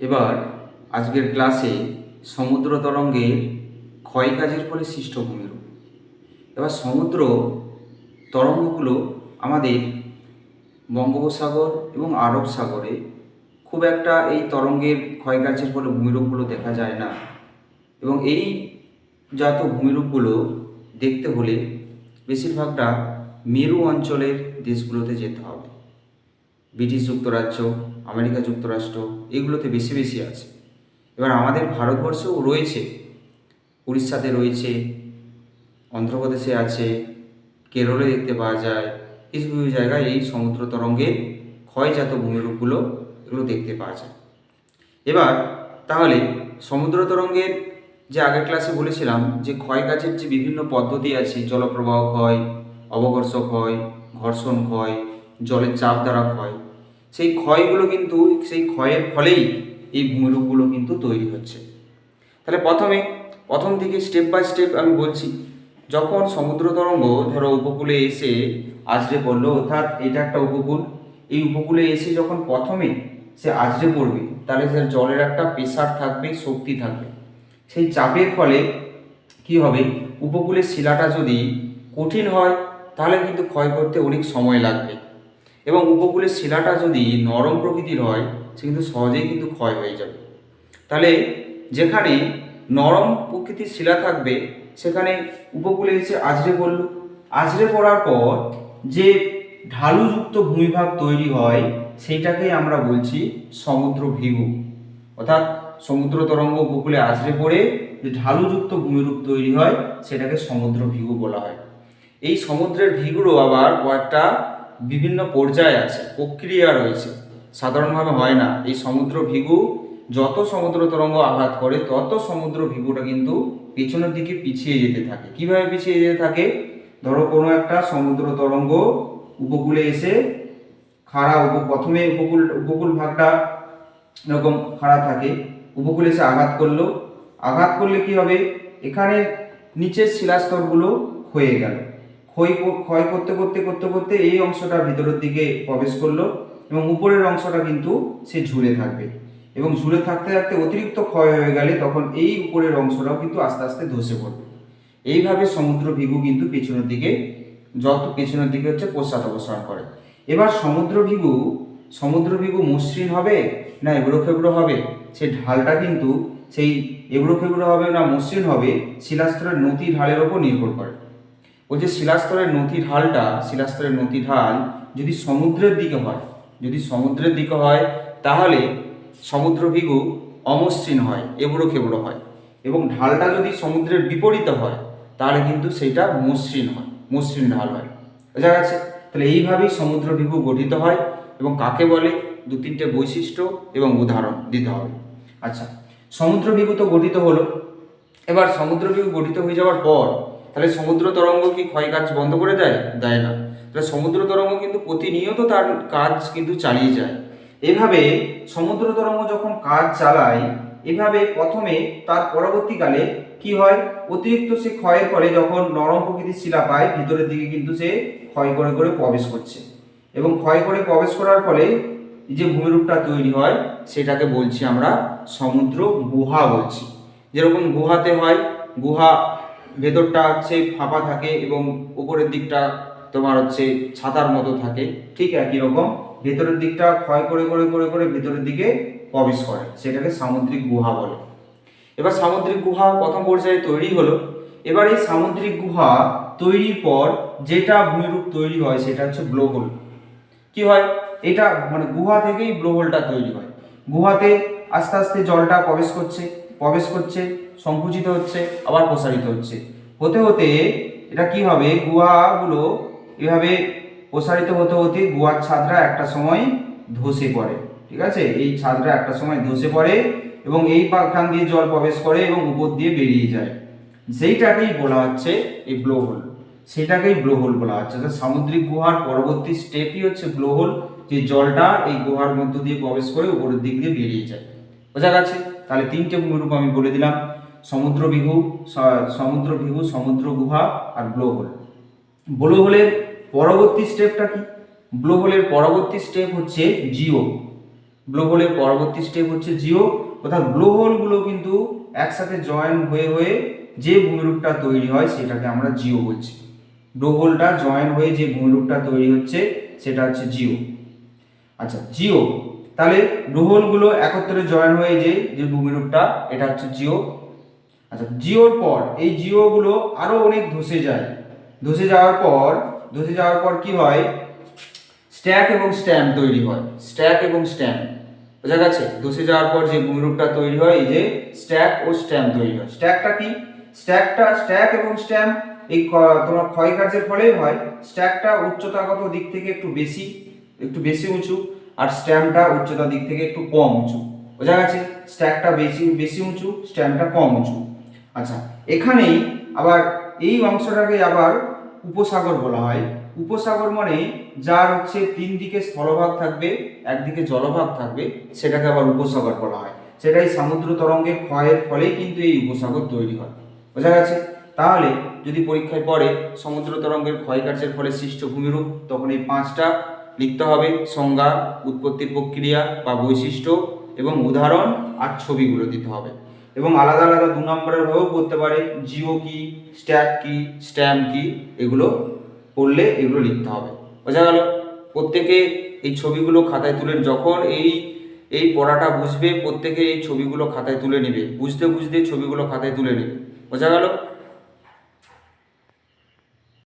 এবার আজকের ক্লাসে সমুদ্র তরঙ্গের ক্ষয়কাজের ফলে সৃষ্ট ভূমিরূপ। এবার সমুদ্র তরঙ্গগুলো আমাদের বঙ্গোপসাগর এবং আরব সাগরে খুব একটা এই তরঙ্গের ক্ষয়কার্যের ফলে ভূমিরূপগুলো দেখা যায় না, এবং এই জাত ভূমিরূপগুলো দেখতে হলে বেশিরভাগটা মেরু অঞ্চলের দেশগুলোতে যেতে হবে। ব্রিটিশ যুক্তরাজ্য, আমেরিকা যুক্তরাষ্ট্র এগুলোতে বেশি বেশি আছে। এবার আমাদের ভারতবর্ষেও রয়েছে, উড়িষ্যাতে রয়েছে, অন্ধ্রপ্রদেশে আছে, কেরলে দেখতে পাওয়া যায়। কিছু কিছু জায়গায় এই সমুদ্র তরঙ্গের ক্ষয়জাত ভূমিরূপগুলো এগুলো দেখতে পাওয়া যায়। এবার তাহলে সমুদ্র তরঙ্গের যে আগের ক্লাসে বলেছিলাম যে ক্ষয়কাজের যে বিভিন্ন পদ্ধতি আছে, জলপ্রবাহ ক্ষয়, অবকর্ষ ক্ষয়, ঘর্ষণ ক্ষয়, জলের চাপ দ্বারা ক্ষয়, সেই ক্ষয়গুলো কিন্তু সেই ক্ষয়ের ফলেই এই ভূমিরূপগুলো কিন্তু তৈরি হচ্ছে। তাহলে প্রথম থেকে স্টেপ বাই স্টেপ আমি বলছি। যখন সমুদ্র তরঙ্গ ধরো উপকূলে এসে আছড়ে পড়লো, অর্থাৎ এটা একটা উপকূল, এই উপকূলে এসে যখন প্রথমে সে আছড়ে পড়বে, তাহলে সে জলের একটা প্রেসার থাকবে, শক্তি থাকবে। সেই চাপের ফলে কি হবে, উপকূলের শিলাটা যদি কঠিন হয় তাহলে কিন্তু ক্ষয় করতে অনেক সময় লাগবে, এবং উপকূলের শিলাটা যদি নরম প্রকৃতির হয় সে কিন্তু সহজেই কিন্তু ক্ষয় হয়ে যাবে। তাহলে যেখানে নরম প্রকৃতির শিলা থাকবে সেখানে উপকূলে এসে আছড়ে পড়ল, আছড়ে পড়ার পর যে ঢালুযুক্ত ভূমিভাগ তৈরি হয় সেইটাকেই আমরা বলছি সমুদ্র ভিগু। অর্থাৎ সমুদ্র তরঙ্গ উপকূলে আছড়ে পড়ে যে ঢালুযুক্ত ভূমিরূপ তৈরি হয় সেটাকে সমুদ্র ভিগু বলা হয়। এই সমুদ্রের ভিগুরও আবার কয়েকটা বিভিন্ন পর্যায় আছে, প্রক্রিয়া রয়েছে, সাধারণভাবে হয় না। এই সমুদ্র ভিগু যত সমুদ্র তরঙ্গ আঘাত করে তত সমুদ্র ভিগুটা কিন্তু পেছনের দিকে পিছিয়ে যেতে থাকে। কিভাবে পিছিয়ে যেতে থাকে, ধরো কোনো একটা সমুদ্র তরঙ্গ উপকূলে এসে প্রথমে উপকূল ভাগটা এরকম খাড়া থাকে, উপকূলে এসে আঘাত করলে কি হবে, এখানে নিচের শিলাস্তরগুলো ক্ষয়ে গেল, ক্ষয় করতে করতে করতে করতে এই অংশটা ভিতরের দিকে প্রবেশ করলো, এবং উপরের অংশটা কিন্তু সে ঝুলে থাকবে, এবং ঝুলে থাকতে থাকতে অতিরিক্ত ক্ষয় হয়ে গেলে তখন এই উপরের অংশটাও কিন্তু আস্তে আস্তে ধসে পড়বে। এইভাবে সমুদ্র ভিগু কিন্তু পেছনের দিকে হচ্ছে পশ্চাদপসরণ করে। এবার সমুদ্র ভিগু মসৃণ হবে না এবড়ো খেবড়ো হবে, সেই ঢালটা কিন্তু সেই এবড়ো খেবড়ো হবে না মসৃণ হবে শিলাস্তরের নতি ঢালের ওপর নির্ভর করে। ওই যে শিলাস্তরের নতি ঢাল যদি সমুদ্রের দিকে হয় তাহলে সমুদ্র ভিগু অমসৃণ হয়, এবড়ো খেবড়ো হয়, এবং ঢালটা যদি সমুদ্রের বিপরীতে হয় তাহলে কিন্তু সেইটা মসৃণ ঢাল হয়। বোঝা গেছে? তাহলে এইভাবেই সমুদ্র ভিগু গঠিত হয়, এবং কাকে বলে দু তিনটে বৈশিষ্ট্য এবং উদাহরণ দিতে হবে। আচ্ছা, সমুদ্র ভিগু তো গঠিত হলো। এবার সমুদ্র ভিগু গঠিত হয়ে যাওয়ার পর তাহলে সমুদ্র তরঙ্গ কি ক্ষয়কার্য বন্ধ করে দেয় না। তাহলে সমুদ্র তরঙ্গ কিন্তু প্রতিনিয়ত তার কাজ কিন্তু চালিয়ে যায়। এভাবে সমুদ্র তরঙ্গ যখন কাজ চালায়, এভাবে প্রথমে তার পরবর্তীকালে কি হয়, অতিরিক্ত সে ক্ষয়ের ফলে যখন নরম প্রকৃতির শিলা পায় ভিতরের দিকে কিন্তু সে ক্ষয় করে করে প্রবেশ করছে, এবং ক্ষয় করে প্রবেশ করার ফলে যে ভূমিরূপটা তৈরি হয় সেটাকে বলছি আমরা সমুদ্র গুহা বলছি। যেরকম গুহাতে হয়, গুহা ভেতরটা হচ্ছে ফাঁপা থাকে এবং উপরের দিকটা তোমার হচ্ছে ছাতার মতো থাকে, ঠিক একই রকম ভেতরের দিকটা ক্ষয় করে করে করে করে ভেতরের দিকে প্রবেশ করে, সেটাকে সামুদ্রিক গুহা বলে। এবার সামুদ্রিক গুহা প্রথম পর্যায়ে তৈরি হলো। এবার এই সামুদ্রিক গুহা তৈরির পর যেটা ভূমিরূপ তৈরি হয় সেটা হচ্ছে ব্লোহোল। কি হয়, এটা মানে গুহা থেকেই ব্লোহোলটা তৈরি হয়। গুহাতে আস্তে আস্তে জলটা প্রবেশ করছে, সংকুচিত হচ্ছে, আবার প্রসারিত হচ্ছে, হতে হতে এটা কি হবে, গুহাগুলো এভাবে প্রসারিত হতে হতে গুহার ছাদরা একটা সময় ধসে পড়ে। ঠিক আছে, এই ছাদরা একটা সময় ধসে পড়ে এবং এই পাখান দিয়ে জল প্রবেশ করে এবং উপর দিয়ে বেরিয়ে যায়। সেইটাকেই বলা হচ্ছে এই ব্লোহোল, বলা হচ্ছে। সামুদ্রিক গুহার পরবর্তী স্টেপই হচ্ছে ব্লোহোল, যে জলটা এই গুহার মধ্য দিয়ে প্রবেশ করে উপরের দিক দিয়ে বেরিয়ে যায়। বোঝা গেছে? তাহলে তিনটে ভূমিরূপ আমি বলে দিলাম, সমুদ্র ভিগু, সমুদ্র গুহা আর ব্লোহোল। ব্লোহোলের পরবর্তী স্টেপটা কি? ব্লোহোলের পরবর্তী স্টেপ হচ্ছে জিও। ব্লোহোলের পরবর্তী স্টেপ হচ্ছে জিও, অর্থাৎ ব্লোহোলগুলো কিন্তু একসাথে জয়েন হয়ে হয়ে যে ভূমিরূপটা তৈরি হয় সেটাকে আমরা জিও বলছি। ব্লোহোলটা জয়েন হয়ে যে ভূমিরূপটা তৈরি হচ্ছে সেটা হচ্ছে জিও। আচ্ছা, জিও, তাহলে ব্লোহোলগুলো একত্রে জয়েন হয়ে যে ভূমিরূপটা এটা হচ্ছে জিও। আচ্ছা, জিওর পর এই জিওগুলো আরো অনেক ধসে যায়, ধসে যাওয়ার পর কি হয়, স্ট্যাক এবং স্ট্যাম তৈরি হয়। স্ট্যাক এবং স্ট্যাম, বোঝা গেছে? ধসে যাওয়ার পর যে ভূমিরূপটা তৈরি হয় এই যে স্ট্যাক ও স্ট্যাম তৈরি হয়। স্ট্যাকটা কি? স্ট্যাক এবং স্ট্যাম এই তোমার ক্ষয়কার্যের ফলেই হয়। স্ট্যাকটা উচ্চতাগত দিক থেকে একটু বেশি উঁচু, আর স্ট্যামটা উচ্চতার দিক থেকে একটু কম উঁচু। বোঝা গেছে? স্ট্যাকটা বেশি উঁচু, স্ট্যামটা কম উঁচু। আচ্ছা, এখানেই আবার এই অংশটাকে আবার উপসাগর বলা হয়। উপসাগর মানে যার হচ্ছে তিন দিকে স্থলভাগ থাকবে, একদিকে জলভাগ থাকবে, সেটাকে আবার উপসাগর বলা হয়। সেটাই সমুদ্র তরঙ্গের ক্ষয়ের ফলেই কিন্তু এই উপসাগর তৈরি হয়। বোঝা গেছে? তাহলে যদি পরীক্ষায় পড়ে সমুদ্র তরঙ্গের ক্ষয়কার্যের ফলে সৃষ্ট ভূমিরূপ, তখন এই 5টা লিখতে হবে: সংজ্ঞা, উৎপত্তির প্রক্রিয়া বা বৈশিষ্ট্য, এবং উদাহরণ আর ছবিগুলো দিতে হবে। এবং আলাদা আলাদা 2 নম্বরের হয়েও পড়তে পারে, জিও কি, স্ট্যাক কি, স্ট্যাম কি, এগুলো পড়লে এগুলো লিখতে হবে। বোঝা গেল? প্রত্যেকে এই ছবিগুলো খাতায় তুলে, যখন এই পড়াটা বুঝবে প্রত্যেকে এই ছবিগুলো খাতায় তুলে নেবে, বুঝতে বুঝতে ছবিগুলো খাতায় তুলে নেবে। বোঝা গেল?